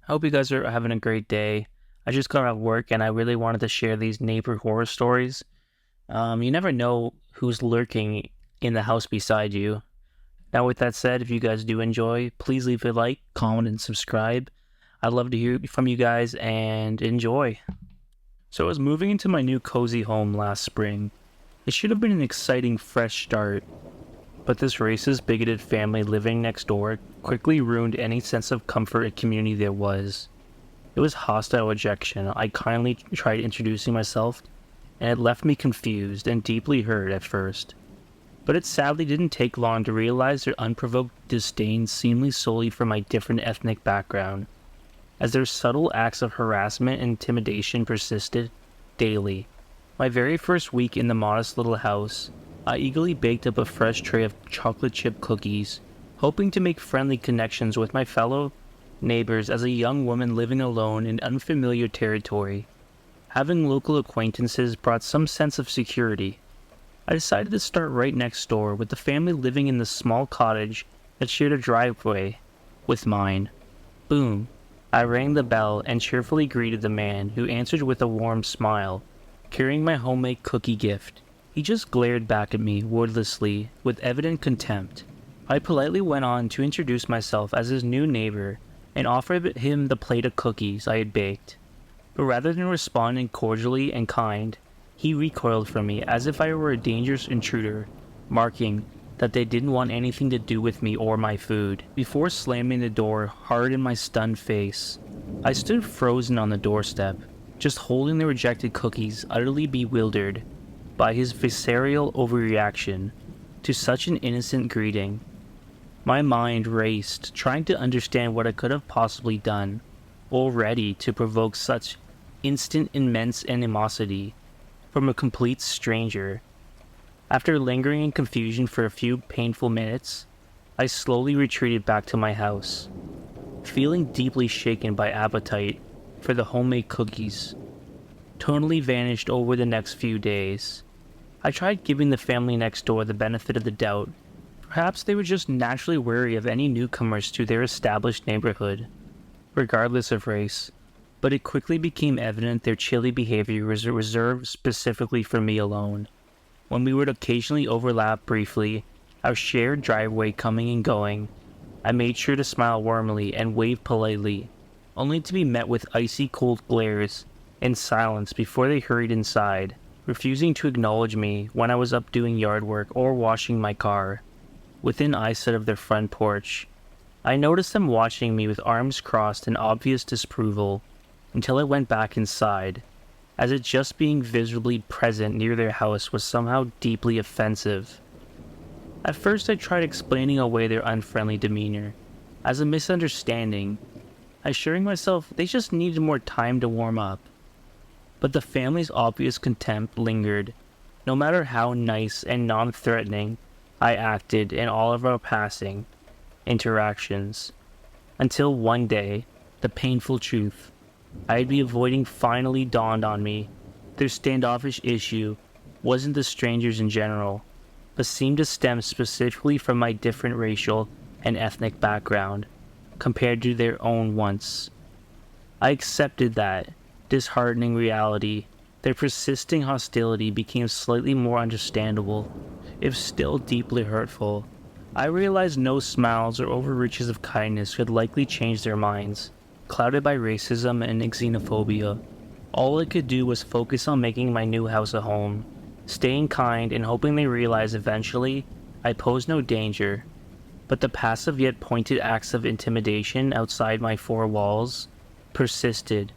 I hope you guys are having a great day. I just got off work and I really wanted to share these neighbor horror stories. You never know who's lurking in the house beside you. Now, with that said, if you guys do enjoy, please leave a like, comment, and subscribe. I'd love to hear from you guys and enjoy. So I was moving into my new cozy home last spring. It should have been an exciting, fresh start, but this racist, bigoted family living next door quickly ruined any sense of comfort and community there was. It was hostile rejection. I kindly tried introducing myself, and it left me confused and deeply hurt at first. But it sadly didn't take long to realize their unprovoked disdain seemingly solely for my different ethnic background, as their subtle acts of harassment and intimidation persisted daily. My very first week in the modest little house, I eagerly baked up a fresh tray of chocolate chip cookies, hoping to make friendly connections with my fellow neighbors as a young woman living alone in unfamiliar territory. Having local acquaintances brought some sense of security. I decided to start right next door with the family living in the small cottage that shared a driveway with mine. Boom. I rang the bell and cheerfully greeted the man, who answered with a warm smile, carrying my homemade cookie gift. He just glared back at me wordlessly, with evident contempt. I politely went on to introduce myself as his new neighbor and offered him the plate of cookies I had baked. But rather than responding cordially and kind, he recoiled from me as if I were a dangerous intruder, marking that they didn't want anything to do with me or my food. Before slamming the door hard in my stunned face, I stood frozen on the doorstep, just holding the rejected cookies, utterly bewildered by his visceral overreaction to such an innocent greeting. My mind raced, trying to understand what I could have possibly done already to provoke such instant immense animosity from a complete stranger. After lingering in confusion for a few painful minutes, I slowly retreated back to my house, feeling deeply shaken by appetite for the homemade cookies. Totally vanished over the next few days. I tried giving the family next door the benefit of the doubt. Perhaps they were just naturally wary of any newcomers to their established neighborhood, regardless of race, but it quickly became evident their chilly behavior was reserved specifically for me alone. When we would occasionally overlap briefly, our shared driveway coming and going, I made sure to smile warmly and wave politely, only to be met with icy cold glares and silence before they hurried inside, refusing to acknowledge me when I was up doing yard work or washing my car. Within eyesight of their front porch, I noticed them watching me with arms crossed in obvious disapproval, until I went back inside, as if just being visibly present near their house was somehow deeply offensive. At first I tried explaining away their unfriendly demeanor as a misunderstanding, assuring myself they just needed more time to warm up. But the family's obvious contempt lingered, no matter how nice and non-threatening I acted in all of our passing interactions, until one day, the painful truth I'd be avoiding finally dawned on me. Their standoffish issue wasn't the strangers in general, but seemed to stem specifically from my different racial and ethnic background compared to their own once. I accepted that disheartening reality. Their persisting hostility became slightly more understandable, if still deeply hurtful. I realized no smiles or overreaches of kindness could likely change their minds, clouded by racism and xenophobia. All I could do was focus on making my new house a home, staying kind and hoping they realize eventually I posed no danger. But the passive yet pointed acts of intimidation outside my four walls persisted.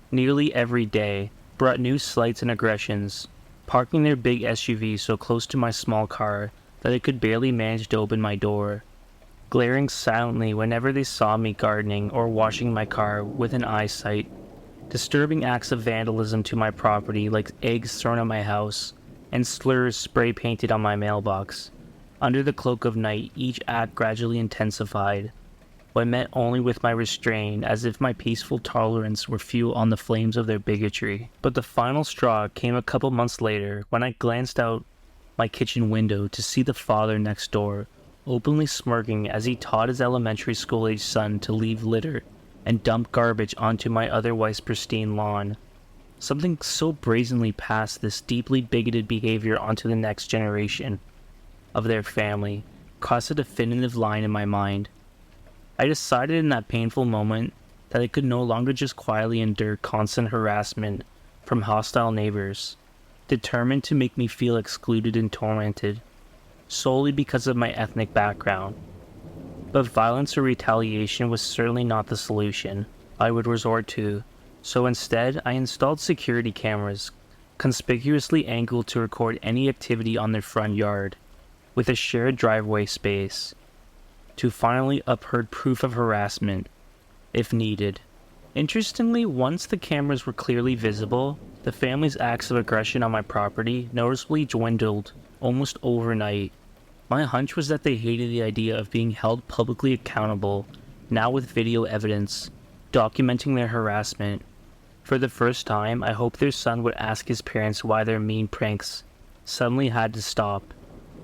Nearly every day brought new slights and aggressions, parking their big SUV so close to my small car that I could barely manage to open my door, glaring silently whenever they saw me gardening or washing my car with an eyesight, disturbing acts of vandalism to my property like eggs thrown at my house and slurs spray painted on my mailbox. Under the cloak of night, each act gradually intensified, when met only with my restraint, as if my peaceful tolerance were fuel on the flames of their bigotry. But the final straw came a couple months later when I glanced out my kitchen window to see the father next door, openly smirking as he taught his elementary school-age son to leave litter and dump garbage onto my otherwise pristine lawn. Something so brazenly passed this deeply bigoted behavior onto the next generation of their family caused a definitive line in my mind. I decided in that painful moment that I could no longer just quietly endure constant harassment from hostile neighbors, determined to make me feel excluded and tormented, solely because of my ethnic background. But violence or retaliation was certainly not the solution I would resort to, so instead I installed security cameras, conspicuously angled to record any activity on their front yard, with a shared driveway space, to finally upherd proof of harassment, if needed. Interestingly, once the cameras were clearly visible, the family's acts of aggression on my property noticeably dwindled almost overnight. My hunch was that they hated the idea of being held publicly accountable, now with video evidence, documenting their harassment. For the first time, I hoped their son would ask his parents why their mean pranks suddenly had to stop,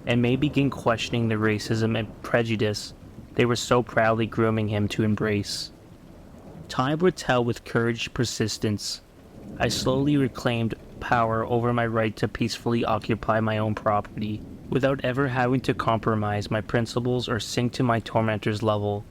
and may begin questioning the racism and prejudice they were so proudly grooming him to embrace. Time would tell with courage persistence. I slowly reclaimed power over my right to peacefully occupy my own property, without ever having to compromise my principles or sink to my tormentor's level.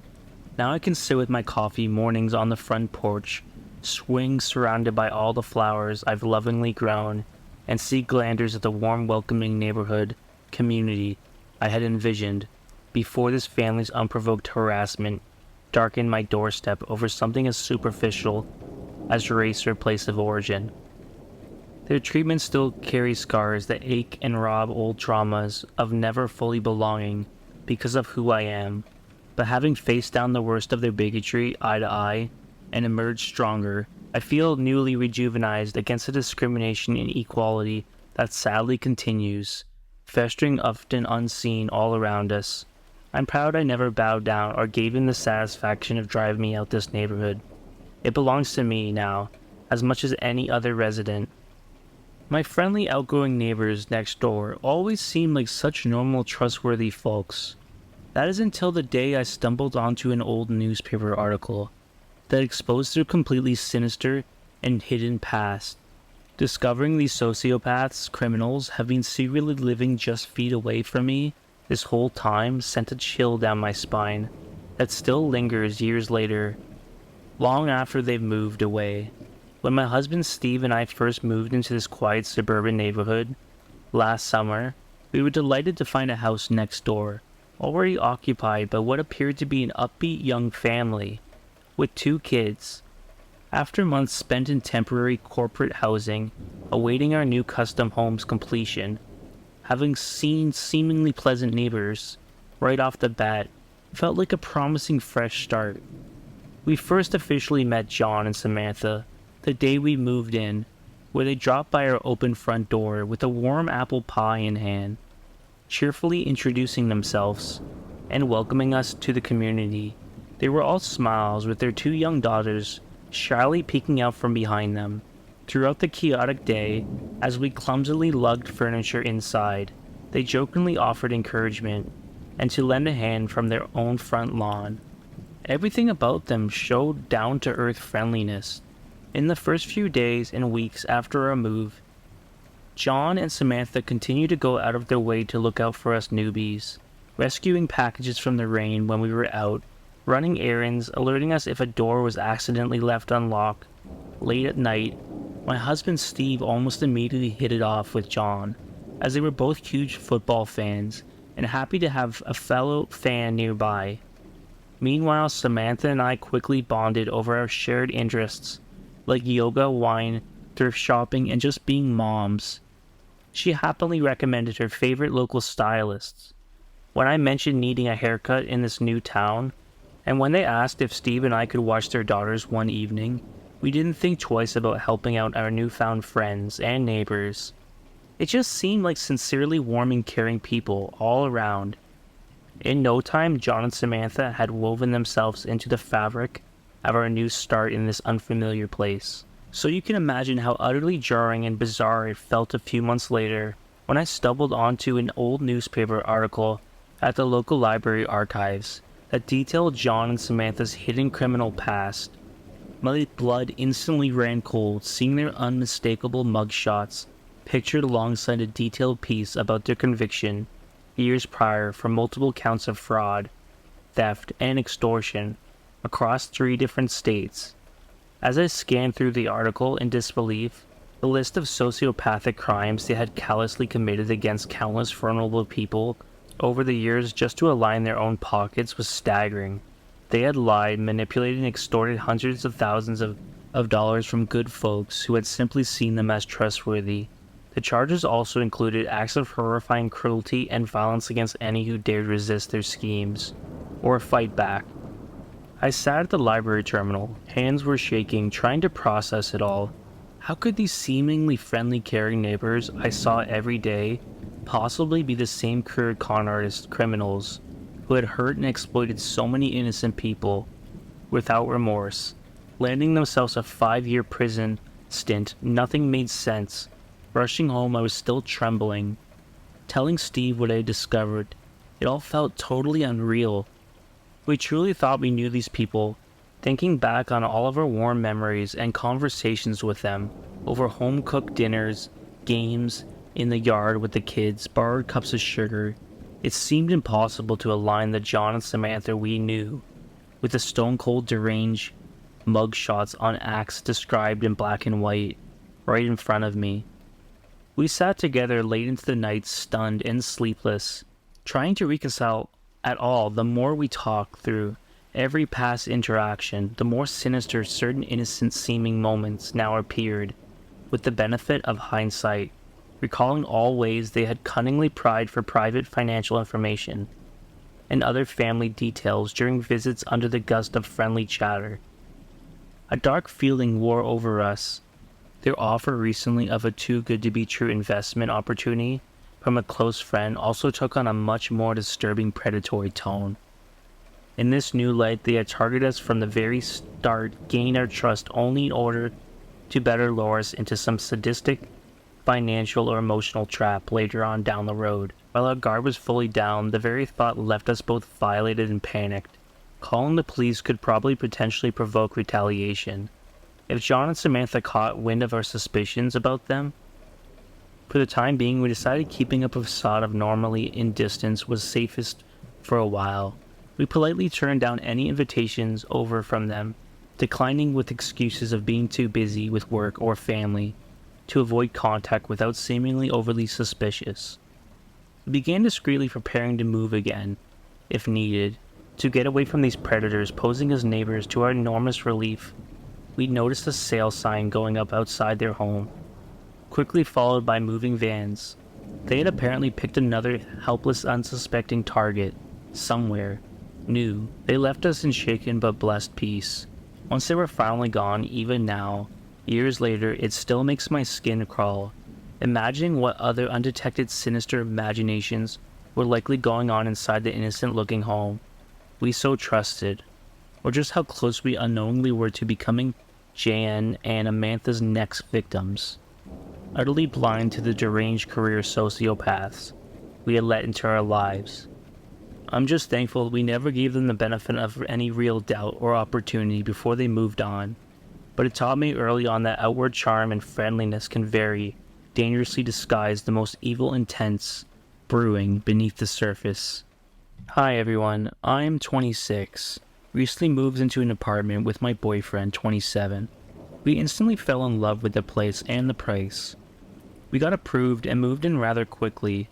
Now I can sit with my coffee mornings on the front porch, swing surrounded by all the flowers I've lovingly grown, and see glanders of the warm, welcoming neighborhood community I had envisioned before this family's unprovoked harassment darkened my doorstep over something as superficial as race or place of origin. Their treatment still carries scars that ache and rob old traumas of never fully belonging because of who I am, but having faced down the worst of their bigotry eye to eye and emerged stronger, I feel newly rejuvenated against the discrimination and inequality that sadly continues, festering often unseen all around us. I'm proud I never bowed down or gave in the satisfaction of driving me out this neighborhood. It belongs to me now, as much as any other resident. My friendly outgoing neighbors next door always seemed like such normal, trustworthy folks. That is until the day I stumbled onto an old newspaper article that exposed their completely sinister and hidden past. Discovering these sociopaths, criminals, have been secretly living just feet away from me this whole time sent a chill down my spine that still lingers years later, long after they've moved away. When my husband Steve and I first moved into this quiet suburban neighborhood last summer, we were delighted to find a house next door, already occupied by what appeared to be an upbeat young family with 2 kids. After months spent in temporary corporate housing, awaiting our new custom home's completion, having seen seemingly pleasant neighbors right off the bat, felt like a promising fresh start. We first officially met John and Samantha the day we moved in, where they dropped by our open front door with a warm apple pie in hand, cheerfully introducing themselves and welcoming us to the community. They were all smiles, with their 2 young daughters shyly peeking out from behind them. Throughout the chaotic day, as we clumsily lugged furniture inside, they jokingly offered encouragement and to lend a hand from their own front lawn. Everything about them showed down-to-earth friendliness. In the first few days and weeks after our move, John and Samantha continued to go out of their way to look out for us newbies, rescuing packages from the rain when we were out, running errands, alerting us if a door was accidentally left unlocked. Late at night, my husband Steve almost immediately hit it off with John, as they were both huge football fans and happy to have a fellow fan nearby. Meanwhile, Samantha and I quickly bonded over our shared interests, like yoga, wine, thrift shopping, and just being moms. She happily recommended her favorite local stylists. When I mentioned needing a haircut in this new town, and when they asked if Steve and I could watch their daughters one evening, we didn't think twice about helping out our newfound friends and neighbors. It just seemed like sincerely warm and caring people all around. In no time, John and Samantha had woven themselves into the fabric of our new start in this unfamiliar place. So you can imagine how utterly jarring and bizarre it felt a few months later when I stumbled onto an old newspaper article at the local library archives that detailed John and Samantha's hidden criminal past. My blood instantly ran cold seeing their unmistakable mugshots, pictured alongside a detailed piece about their conviction years prior for multiple counts of fraud, theft, and extortion across 3 different states. As I scanned through the article in disbelief, the list of sociopathic crimes they had callously committed against countless vulnerable people over the years just to align their own pockets was staggering. They had lied, manipulated, and extorted hundreds of thousands of dollars from good folks who had simply seen them as trustworthy. The charges also included acts of horrifying cruelty and violence against any who dared resist their schemes, or fight back. I sat at the library terminal, hands were shaking, trying to process it all. How could these seemingly friendly, caring neighbors I saw every day possibly be the same career con artist criminals who had hurt and exploited so many innocent people without remorse, landing themselves a 5-year prison stint? Nothing made sense. Rushing home, I was still trembling. Telling Steve what I had discovered, it all felt totally unreal. We truly thought we knew these people, thinking back on all of our warm memories and conversations with them over home-cooked dinners, games, in the yard with the kids, borrowed cups of sugar. It seemed impossible to align the John and Samantha we knew with the stone-cold deranged mugshots on acts described in black and white, right in front of me. We sat together late into the night, stunned and sleepless, trying to reconcile at all. The more we talked through every past interaction, the more sinister certain innocent-seeming moments now appeared, with the benefit of hindsight, recalling all ways they had cunningly pried for private financial information and other family details during visits under the gust of friendly chatter. A dark feeling wore over us. Their offer recently of a too-good-to-be-true investment opportunity from a close friend also took on a much more disturbing predatory tone. In this new light, they had targeted us from the very start, gaining our trust only in order to better lure us into some sadistic financial or emotional trap later on down the road. While our guard was fully down, the very thought left us both violated and panicked. Calling the police could probably potentially provoke retaliation. If John and Samantha caught wind of our suspicions about them, for the time being, we decided keeping up a facade of normally in distance was safest for a while. We politely turned down any invitations over from them, declining with excuses of being too busy with work or family to avoid contact without seemingly overly suspicious. We began discreetly preparing to move again, if needed, to get away from these predators posing as neighbors. To our enormous relief, we noticed a sale sign going up outside their home, quickly followed by moving vans. They had apparently picked another helpless, unsuspecting target, somewhere new. They left us in shaken but blessed peace. Once they were finally gone, even now, years later, it still makes my skin crawl, imagining what other undetected sinister imaginations were likely going on inside the innocent-looking home we so trusted, or just how close we unknowingly were to becoming Jan and Amantha's next victims. Utterly blind to the deranged career sociopaths we had let into our lives. I'm just thankful we never gave them the benefit of any real doubt or opportunity before they moved on, but it taught me early on that outward charm and friendliness can very dangerously disguise the most evil intents brewing beneath the surface. Hi everyone, I'm 26. Recently moved into an apartment with my boyfriend, 27. We instantly fell in love with the place and the price. We got approved and moved in rather quickly.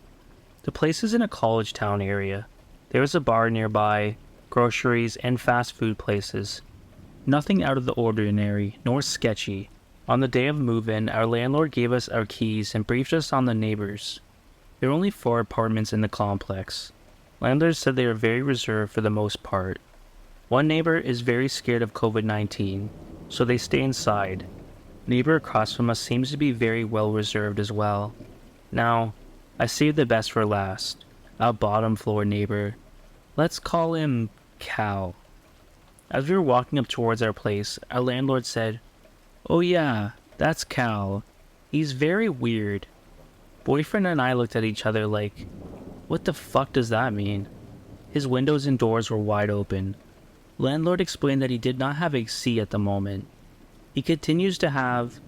The place is in a college town area. There is a bar nearby, groceries, and fast food places. Nothing out of the ordinary, nor sketchy. On the day of move-in, our landlord gave us our keys and briefed us on the neighbors. There are only 4 apartments in the complex. Landlords said they are very reserved for the most part. One neighbor is very scared of COVID-19, so they stay inside. Neighbor across from us seems to be very well reserved as well. Now, I saved the best for last. Our bottom floor neighbor. Let's call him Cal. As we were walking up towards our place, our landlord said, "Oh yeah, that's Cal. He's very weird." Boyfriend and I looked at each other like, what the fuck does that mean? His windows and doors were wide open. Landlord explained that he did not have AC at the moment, He continues to have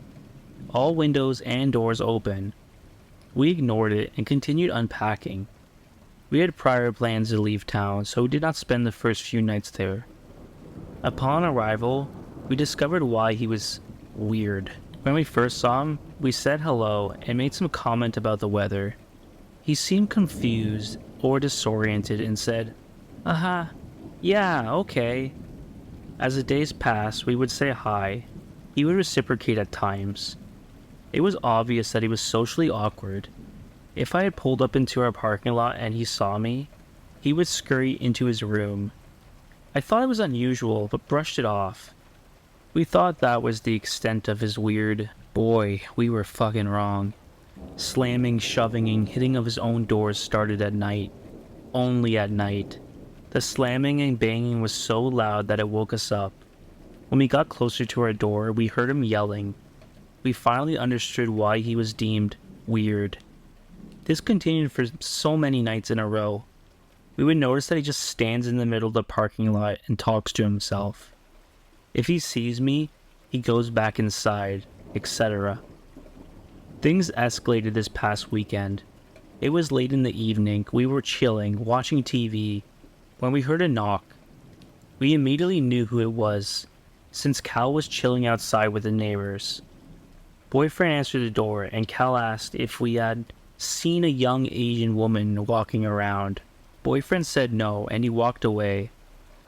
all windows and doors open. We ignored it and continued unpacking. We had prior plans to leave town, so we did not spend the first few nights there. Upon arrival, we discovered why he was weird. When we first saw him, we said hello and made some comment about the weather. He seemed confused or disoriented and said, "Aha, yeah, okay." As the days passed, we would say hi. He would reciprocate at times. It was obvious that he was socially awkward. If I had pulled up into our parking lot and he saw me, he would scurry into his room. I thought it was unusual, but brushed it off. We thought that was the extent of his weird. Boy, we were fucking wrong. Slamming, shoving, and hitting of his own doors started at night. Only at night. The slamming and banging was so loud that it woke us up. When we got closer to our door, we heard him yelling. We finally understood why he was deemed weird. This continued for so many nights in a row. We would notice that he just stands in the middle of the parking lot and talks to himself. If he sees me, he goes back inside, etc. Things escalated this past weekend. It was late in the evening. We were chilling, watching TV, when we heard a knock. We immediately knew who it was, since Cal was chilling outside with the neighbors. Boyfriend answered the door, and Cal asked if we had seen a young Asian woman walking around. Boyfriend said no, and he walked away.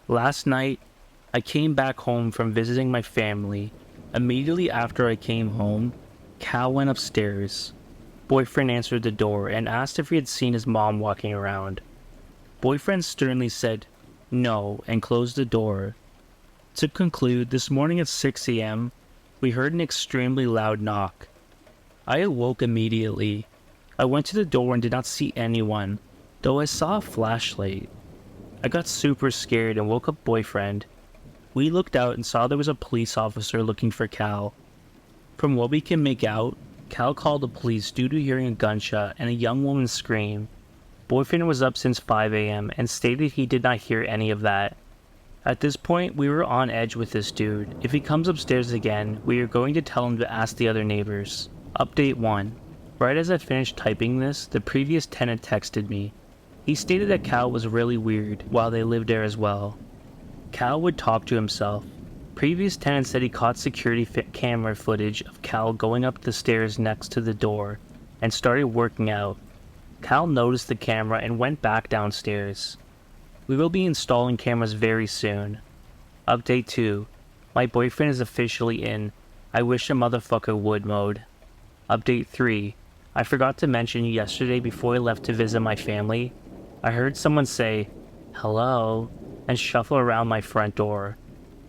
Last night, I came back home from visiting my family. Immediately after I came home, Cal went upstairs. Boyfriend answered the door and asked if he had seen his mom walking around. Boyfriend sternly said no and closed the door. To conclude, this morning at 6 a.m., we heard an extremely loud knock. I awoke immediately. I went to the door and did not see anyone, though I saw a flashlight. I got super scared and woke up boyfriend. We looked out and saw there was a police officer looking for Cal. From what we can make out, Cal called the police due to hearing a gunshot and a young woman scream. Boyfriend was up since 5 a.m. and stated he did not hear any of that. At this point, we were on edge with this dude. If he comes upstairs again, we are going to tell him to ask the other neighbors. Update 1. Right as I finished typing this, the previous tenant texted me. He stated that Cal was really weird while they lived there as well. Cal would talk to himself. Previous tenant said he caught security camera footage of Cal going up the stairs next to the door and started working out. Cal noticed the camera and went back downstairs. We will be installing cameras very soon. Update 2. My boyfriend is officially in I wish a motherfucker would mode. Update 3. I forgot to mention yesterday before I left to visit my family, I heard someone say, "Hello," and shuffle around my front door.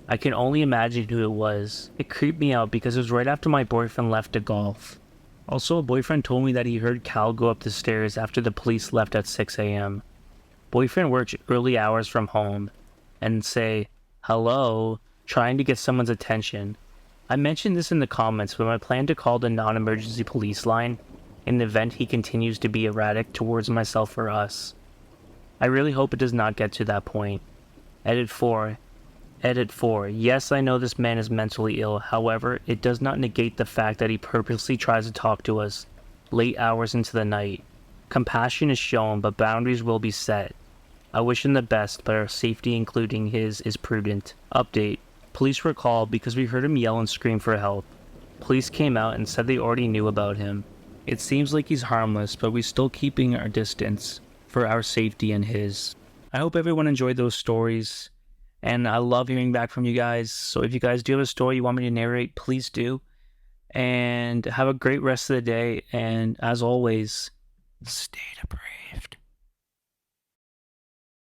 I can only imagine who it was. It creeped me out because it was right after my boyfriend left to golf. Also, a boyfriend told me that he heard Cal go up the stairs after the police left at 6 a.m. Boyfriend works early hours from home and say, "Hello," trying to get someone's attention. I mentioned this in the comments, but I plan to call the non-emergency police line in the event he continues to be erratic towards myself or us. I really hope it does not get to that point. Edit 4. Yes, I know this man is mentally ill. However, it does not negate the fact that he purposely tries to talk to us late hours into the night. Compassion is shown, but boundaries will be set. I wish him the best, but our safety, including his, is prudent. Update. Police were called because we heard him yell and scream for help. Police came out and said they already knew about him. It seems like he's harmless, but we're still keeping our distance for our safety and his. I hope everyone enjoyed those stories, and I love hearing back from you guys. So if you guys do have a story you want me to narrate, please do. And have a great rest of the day, and as always, stay depraved.